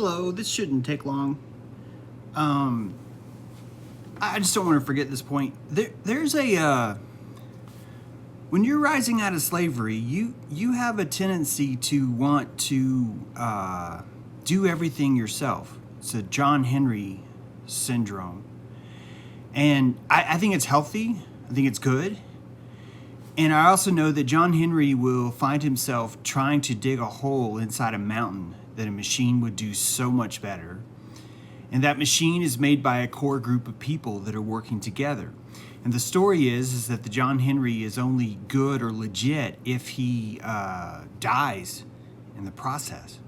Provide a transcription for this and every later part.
Hello, this shouldn't take long. Um, I just don't want to forget this point. There's a when you're rising out of slavery, you have a tendency to want to do everything yourself. It's a John Henry syndrome, and I think it's healthy. I think it's good. And I also know that John Henry will find himself trying to dig a hole inside a mountain that a machine would do so much better. And that machine is made by a core group of people that are working together. And the story is that the John Henry is only good or legit if he dies in the process.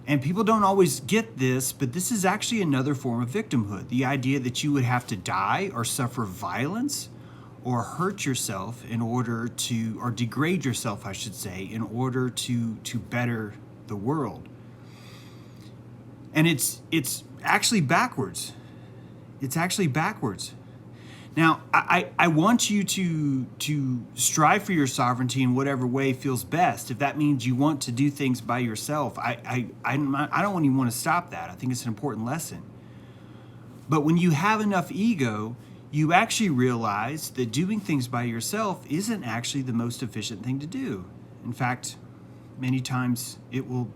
And people don't always get this, but this is actually another form of victimhood. The idea that you would have to die or suffer violence or hurt yourself in order to, or degrade yourself, I should say, in order to better the world. And it's actually backwards. It's actually backwards. Now, I want you to strive for your sovereignty in whatever way feels best. If that means you want to do things by yourself, I don't even want to stop that. I think it's an important lesson. But when you have enough ego, you actually realize that doing things by yourself isn't actually the most efficient thing to do. In fact, many times it will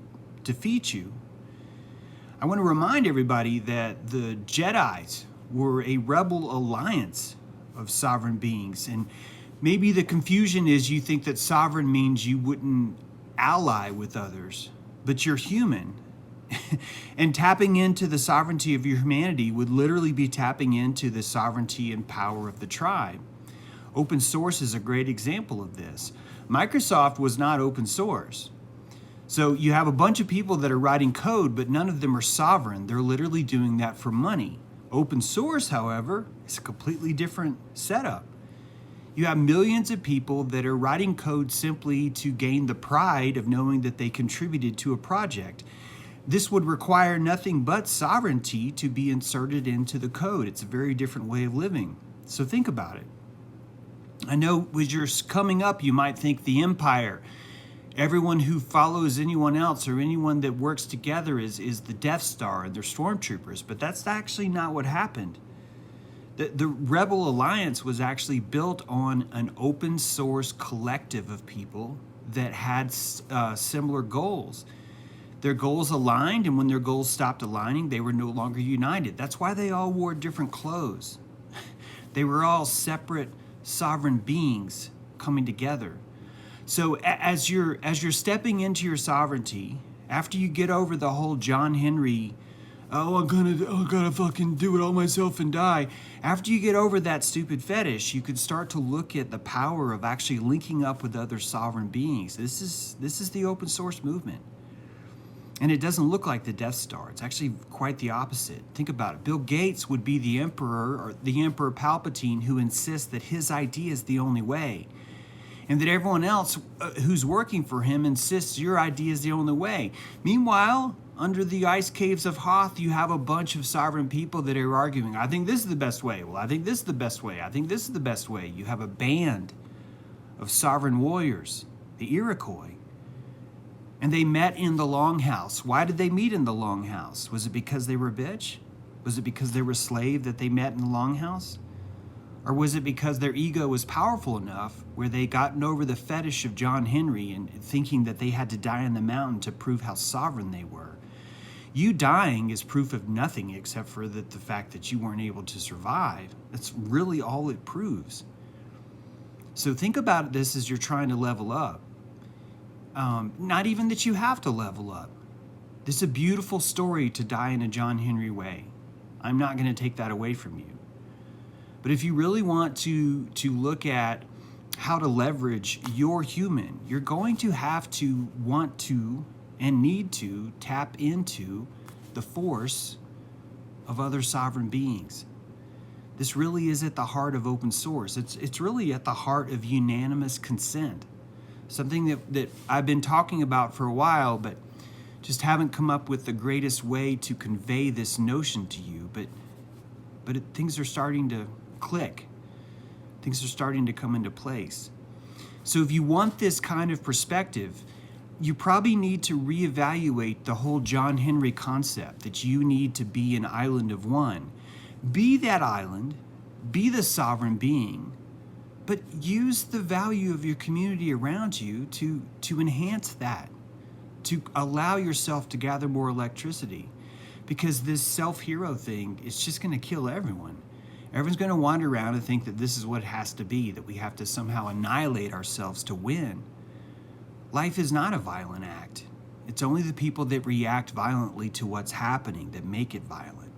defeat you. I want to remind everybody that the Jedis were a rebel alliance of sovereign beings. And maybe the confusion is you think that sovereign means you wouldn't ally with others, but you're human. And tapping into the sovereignty of your humanity would literally be tapping into the sovereignty and power of the tribe. Open source is a great example of this. Microsoft was not open source. So you have a bunch of people that are writing code, but none of them are sovereign. They're literally doing that for money. Open source, however, is a completely different setup. You have millions of people that are writing code simply to gain the pride of knowing that they contributed to a project. This would require nothing but sovereignty to be inserted into the code. It's a very different way of living. So think about it. I know as you're coming up, you might think the empire, everyone who follows anyone else or anyone that works together is the Death Star and they're stormtroopers, but that's actually not what happened. The Rebel Alliance was actually built on an open source collective of people that had similar goals. Their goals aligned, and when their goals stopped aligning, they were no longer united. That's why they all wore different clothes. They were all separate sovereign beings coming together. So as you're stepping into your sovereignty, after you get over the whole John Henry, I'm gonna fucking do it all myself and die. After you get over that stupid fetish, you could start to look at the power of actually linking up with other sovereign beings. This is the open source movement. And it doesn't look like the Death Star. It's actually quite the opposite. Think about it. Bill Gates would be the emperor, or the Emperor Palpatine, who insists that his idea is the only way. And that everyone else who's working for him insists your idea is the only way. Meanwhile, under the ice caves of Hoth, you have a bunch of sovereign people that are arguing, I think this is the best way. Well, I think this is the best way. I think this is the best way. You have a band of sovereign warriors, the Iroquois. And they met in the Longhouse. Why did they meet in the Longhouse? Was it because they were a bitch? Was it because they were a slave that they met in the Longhouse? Or was it because their ego was powerful enough where they gotten over the fetish of John Henry and thinking that they had to die on the mountain to prove how sovereign they were? You dying is proof of nothing except for the fact that you weren't able to survive. That's really all it proves. So think about this as you're trying to level up. Not even that you have to level up. This is a beautiful story to die in a John Henry way. I'm not going to take that away from you. But if you really want to look at how to leverage your human, you're going to have to want to and need to tap into the force of other sovereign beings. This really is at the heart of open source. It's really at the heart of unanimous consent. Something that I've been talking about for a while, but just haven't come up with the greatest way to convey this notion to you. But things are starting to click. Things are starting to come into place. So if you want this kind of perspective, you probably need to reevaluate the whole John Henry concept that you need to be an island of one. Be that island, be the sovereign being, but use the value of your community around you to enhance that, to allow yourself to gather more electricity. Because this self-hero thing is just going to kill everyone. Everyone's going to wander around and think that this is what it has to be, that we have to somehow annihilate ourselves to win. Life is not a violent act. It's only the people that react violently to what's happening that make it violent.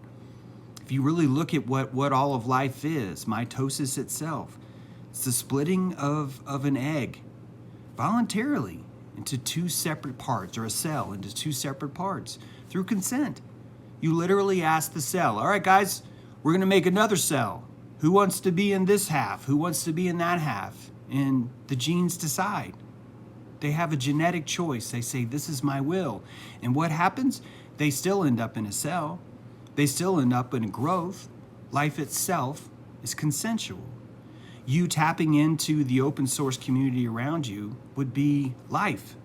If you really look at what all of life is, mitosis itself, it's the splitting of an egg voluntarily into two separate parts, or a cell into two separate parts through consent. You literally ask the cell, all right, guys, we're going to make another cell. Who wants to be in this half? Who wants to be in that half? And the genes decide. They have a genetic choice. They say, this is my will. And what happens? They still end up in a cell. They still end up in growth. Life itself is consensual. You tapping into the open source community around you would be life.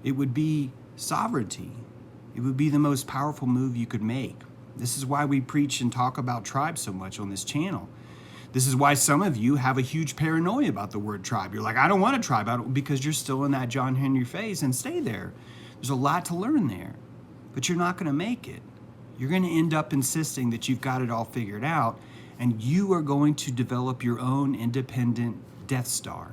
It would be sovereignty. It would be the most powerful move you could make. This is why we preach and talk about tribe so much on this channel. This is why some of you have a huge paranoia about the word tribe. You're like, I don't want a tribe, because you're still in that John Henry phase, and stay there. There's a lot to learn there, but you're not going to make it. You're going to end up insisting that you've got it all figured out, and you are going to develop your own independent Death Star.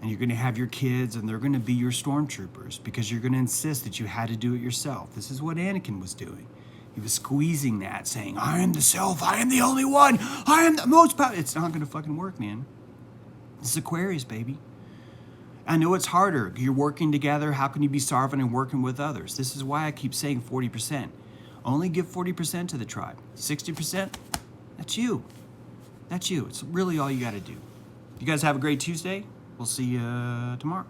And you're going to have your kids, and they're going to be your stormtroopers, because you're going to insist that you had to do it yourself. This is what Anakin was doing. He was squeezing that, saying, I am the self, I am the only one, I am the most powerful. It's not going to fucking work, man. This is Aquarius, baby. I know it's harder. You're working together. How can you be sovereign and working with others? This is why I keep saying 40%. Only give 40% to the tribe. 60%, that's you. That's you. It's really all you got to do. You guys have a great Tuesday. We'll see you tomorrow.